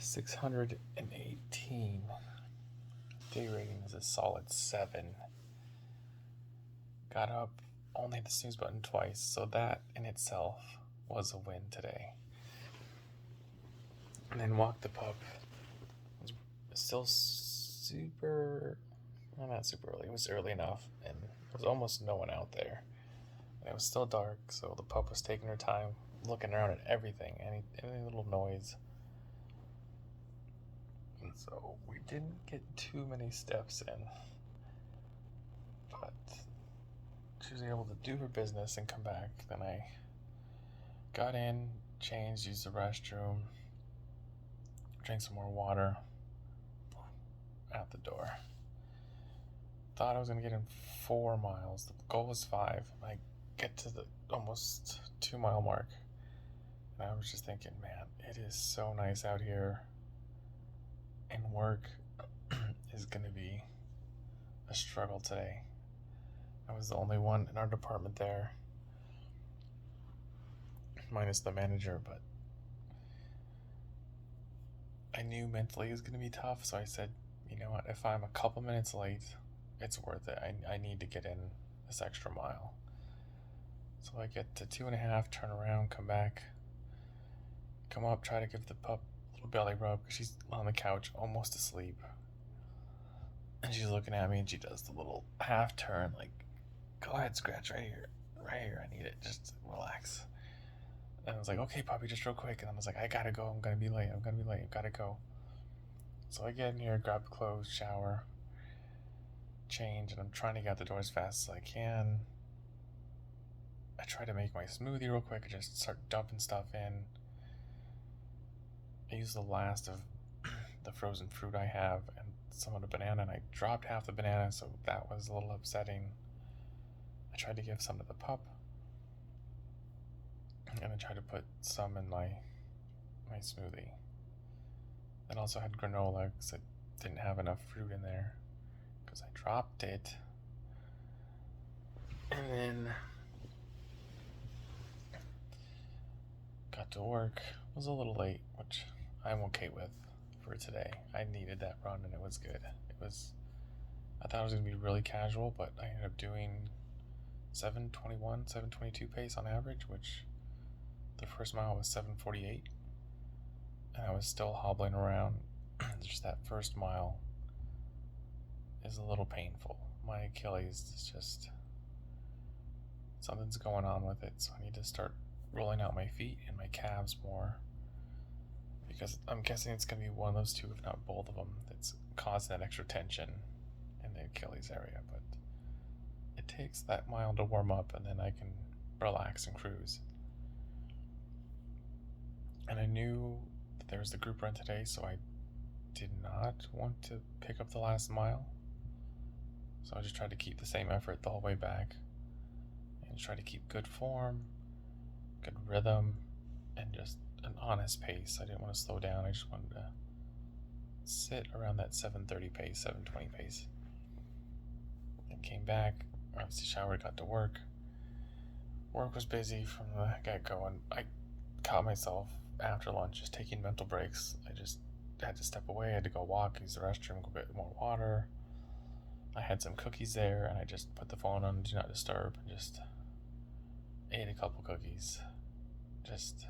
618. Day rating is a solid 7. Got up, only hit the snooze button twice, so that in itself was a win today. And then walked the pup. It was still not super early. It was early enough, and there was almost no one out there. And it was still dark, so the pup was taking her time, looking around at everything, any little noise. And so we didn't get too many steps in, but she was able to do her business and come back. Then I got in, changed, used the restroom, drank some more water, out the door. Thought I was going to get in 4 miles. The goal was 5. I get to the almost 2-mile mark, and I was just thinking, man, it is so nice out here, and work is going to be a struggle today. I was the only one in our department there, minus the manager, but I knew mentally it was going to be tough, so I said, you know what, if I'm a couple minutes late, it's worth it. I need to get in this extra mile. So I get to 2.5, turn around, come back, come up, try to give the pup a little belly rub because she's on the couch, almost asleep. And she's looking at me and she does the little half turn, like, go ahead, scratch right here, I need it, just relax. And I was like, okay, puppy, just real quick. And I was like, I gotta go, I'm gonna be late, gotta go. So I get in here, grab clothes, shower, change, and I'm trying to get out the door as fast as I can. I try to make my smoothie real quick and just start dumping stuff in. I use the last of the frozen fruit I have and some of the banana, and I dropped half the banana, so that was a little upsetting. I tried to give some to the pup, and I tried to put some in my smoothie. Then also had granola because I didn't have enough fruit in there because I dropped it. And then got to work. It was a little late, which I'm okay with for today. I needed that run and it was good. I thought it was going to be really casual, but I ended up doing 7:21, 7:22 pace on average, which the first mile was 7:48. And I was still hobbling around. Just that first mile is a little painful. My Achilles is just, something's going on with it, so I need to start rolling out my feet and my calves more, because I'm guessing it's going to be one of those two, if not both of them, that's causing that extra tension in the Achilles area. But it takes that mile to warm up, and then I can relax and cruise. And I knew that there was the group run today, so I did not want to pick up the last mile. So I just tried to keep the same effort the whole way back and try to keep good form, good rhythm, and just an honest pace. I didn't want to slow down. I just wanted to sit around that 7:30 pace, 7:20 pace. And came back, obviously showered, got to work. Work was busy from the get-go, and I caught myself after lunch just taking mental breaks. I just had to step away, I had to go walk, use the restroom, go get more water. I had some cookies there, and I just put the phone on Do Not Disturb and just ate a couple cookies. Just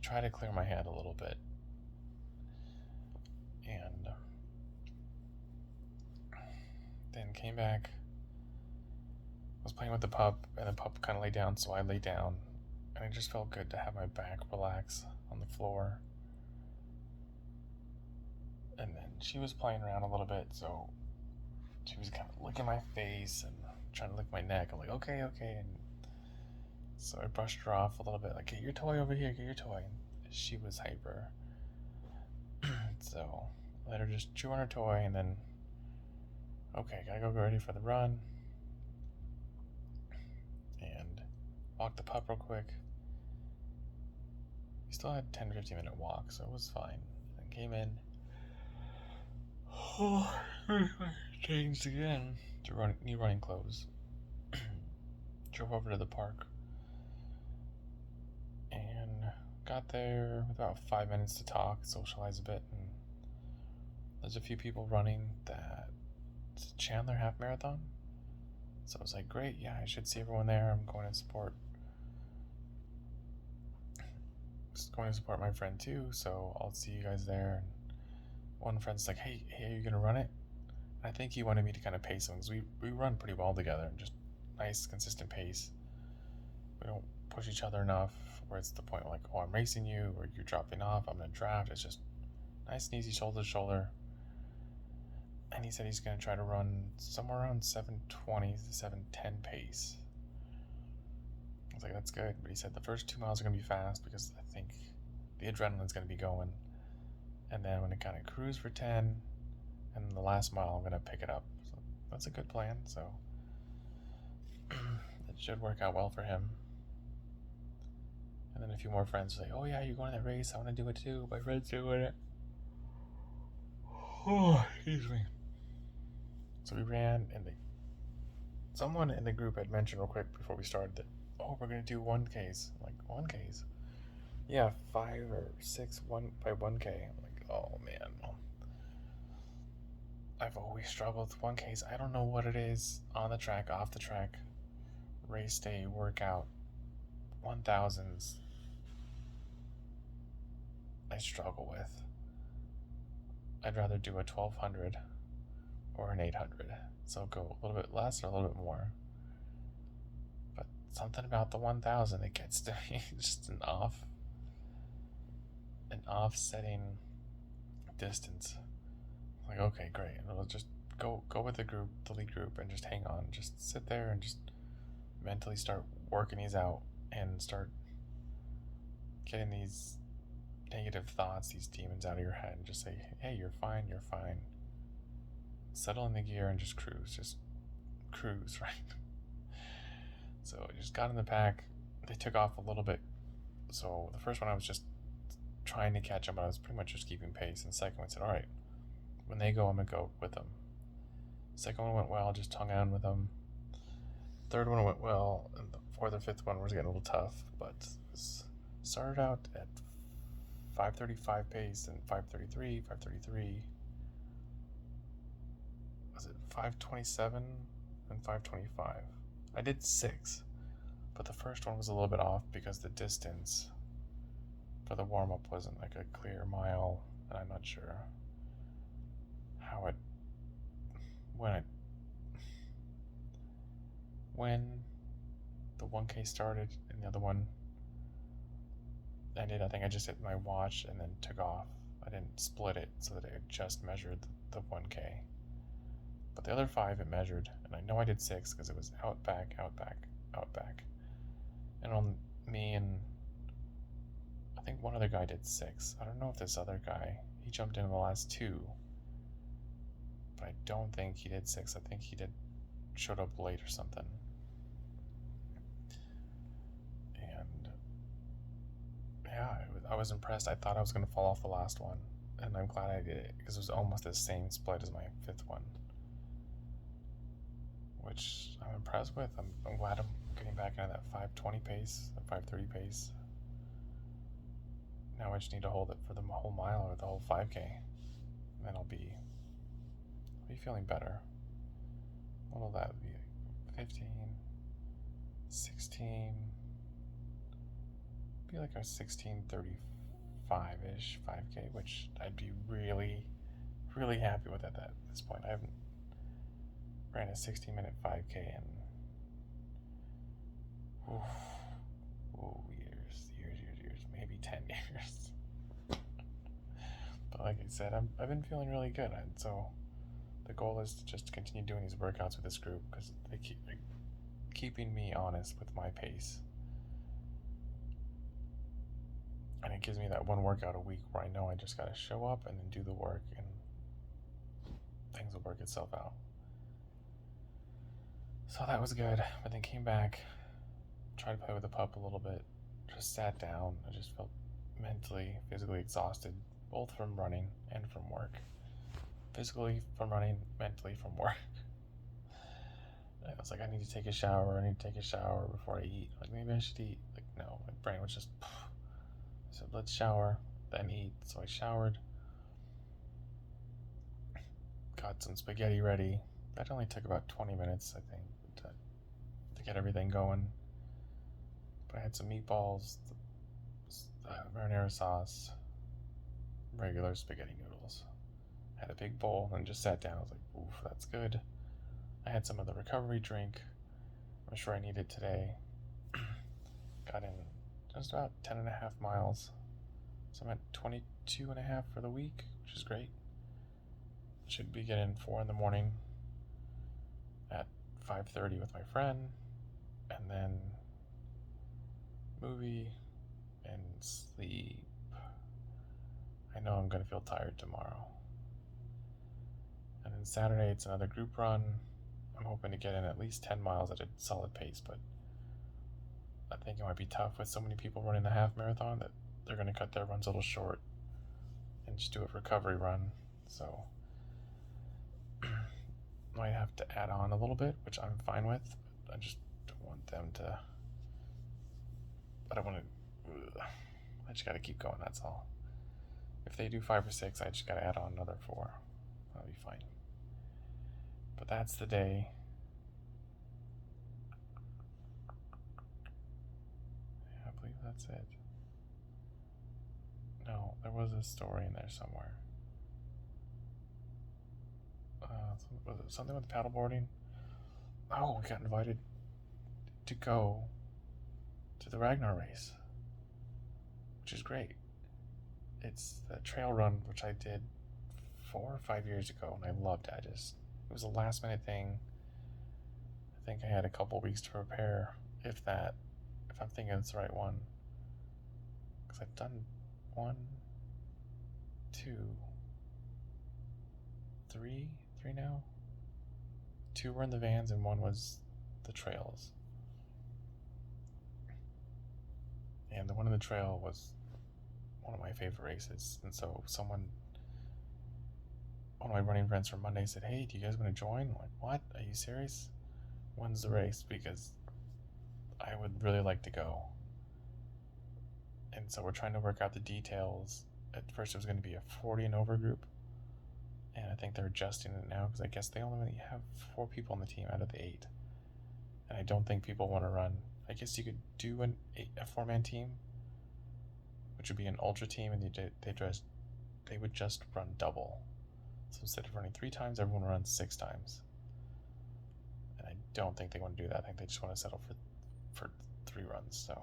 try to clear my head a little bit. And then came back, was playing with the pup, and the pup kind of lay down, so I lay down, and it just felt good to have my back relax on the floor. And then she was playing around a little bit, so she was kind of licking my face and trying to lick my neck. I'm like, okay. And so I brushed her off a little bit, like, get your toy over here, get your toy. And she was hyper. So I let her just chew on her toy, and then, okay, gotta go get ready for the run. And walked the pup real quick. We still had a 10-15 minute walk, so it was fine. And came in. Changed again to new running clothes. Drove over to the park and got there with about 5 minutes to talk, socialize a bit, and there's a few people running that Chandler half marathon. So I was like, great, yeah, I should see everyone there. I'm going to support my friend too, so I'll see you guys there. And one friend's like, hey, are you gonna run it? I think he wanted me to kind of pace him because we run pretty well together and just nice, consistent pace. We don't push each other enough where it's the point like, oh, I'm racing you or you're dropping off, I'm gonna draft. It's just nice and easy, shoulder to shoulder. And he said he's gonna try to run somewhere around 7:20 to 7:10 pace. I was like, that's good. But he said the first 2 miles are gonna be fast because I think the adrenaline's gonna be going. And then when it kind of cruise for 10, and the last mile I'm gonna pick it up. So that's a good plan. So it should work out well for him. And then a few more friends say, oh yeah, you're going to that race, I want to do it too, my friend's doing it. Oh, excuse me. So we ran, and someone in the group had mentioned real quick before we started that, oh, we're going to do 1Ks. I'm like, 1Ks? Yeah, 5 or 6 by 1K. I'm like, oh man. I've always struggled with 1Ks. I don't know what it is, on the track, off the track, race day, workout, 1000s, I struggle with. I'd rather do a 1200 or an 800. So go a little bit less or a little bit more. But something about the 1000, it gets to me just an offsetting distance. Like, okay, great. And we'll just go with the group, the lead group, and just hang on. Just sit there and just mentally start working these out and start getting these negative thoughts, these demons out of your head, and just say, hey, you're fine, settle in the gear and just cruise, right? So I just got in the pack. They took off a little bit. So the first one I was just trying to catch them, but I was pretty much just keeping pace. And the second one said, all right, when they go, I'm gonna go with them. Second one went well, just hung on with them. Third one went well, and the fourth or fifth one was getting a little tough, but it started out at 5:35 pace and 5:33. Was it 5:27 and 5:25? I did 6, but the first one was a little bit off because the distance for the warm-up wasn't like a clear mile, and I'm not sure how it when the 1K started and the other one ended. I think I just hit my watch and then took off. I didn't split it so that it just measured the 1K. But the other 5 it measured, and I know I did 6 because it was out, back. And on me and I think one other guy did 6. I don't know if this other guy, he jumped in the last 2, but I don't think he did 6. I think he showed up late or something. And yeah, I was impressed. I thought I was going to fall off the last one, and I'm glad I did it because it was almost the same split as my 5th one, which I'm impressed with. I'm glad I'm getting back into that 5:20 pace, that 5:30 pace. Now I just need to hold it for the whole mile or the whole 5K, and then I'll be feeling better. What will that be? 15, 16, be like a 16:35-ish 5K, which I'd be really, really happy with at this point. I haven't ran a 60-minute 5K in years, maybe 10 years. But like I said, I've been feeling really good, and so the goal is to just continue doing these workouts with this group because they keep keeping me honest with my pace. And it gives me that one workout a week where I know I just gotta show up and then do the work and things will work itself out. So that was good. But then came back, tried to play with the pup a little bit, just sat down. I just felt mentally, physically exhausted, both from running and from work. Physically from running, mentally from work. I was like, I need to take a shower before I eat. Like, maybe I should eat. Like, no, my brain was just said, let's shower, then eat. So I showered, got some spaghetti ready. That only took about 20 minutes, I think, to get everything going. But I had some meatballs, marinara sauce, regular spaghetti noodles. Had a big bowl and just sat down. I was like, oof, that's good. I had some of the recovery drink. I'm sure I needed today. Got in just about 10.5 miles. So I'm at 22.5 for the week, which is great. Should be getting 4 in the morning at 5:30 with my friend, and then movie and sleep. I know I'm gonna feel tired tomorrow. And then Saturday it's another group run. I'm hoping to get in at least 10 miles at a solid pace, but I think it might be tough with so many people running the half marathon that they're gonna cut their runs a little short and just do a recovery run. So might have to add on a little bit, which I'm fine with. I just don't want them to. I don't want to. I just got to keep going. That's all. If they do 5 or 6, I just got to add on another 4. That'll be fine. But that's the day. Yeah, I believe that's it. No, there was a story in there somewhere. Was it something with paddleboarding? Oh, we got invited to go to the Ragnar race, which is great. It's the trail run, which I did 4 or 5 years ago, and I loved it. It was a last minute thing. I think I had a couple weeks to prepare, if that, if I'm thinking it's the right one. Because I've done 1, 2, 3 now. 2 were in the vans, and 1 was the trails. And the one in the trail was one of my favorite races. And so one of my running friends from Monday said, hey, do you guys want to join? I'm like, what? Are you serious? When's the race? Because I would really like to go. And so we're trying to work out the details. At first it was going to be a 40 and over group. And I think they're adjusting it now because I guess they only have 4 people on the team out of the 8. And I don't think people want to run. I guess you could do a 4-man team, which would be an ultra team, and they would just run double. So instead of running 3 times, everyone runs 6 times. And I don't think they want to do that. I think they just want to settle for 3 runs. So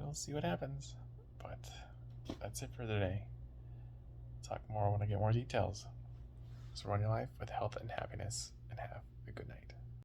we'll see what happens. But that's it for today. Talk more when I get more details. So run your life with health and happiness, and have a good night.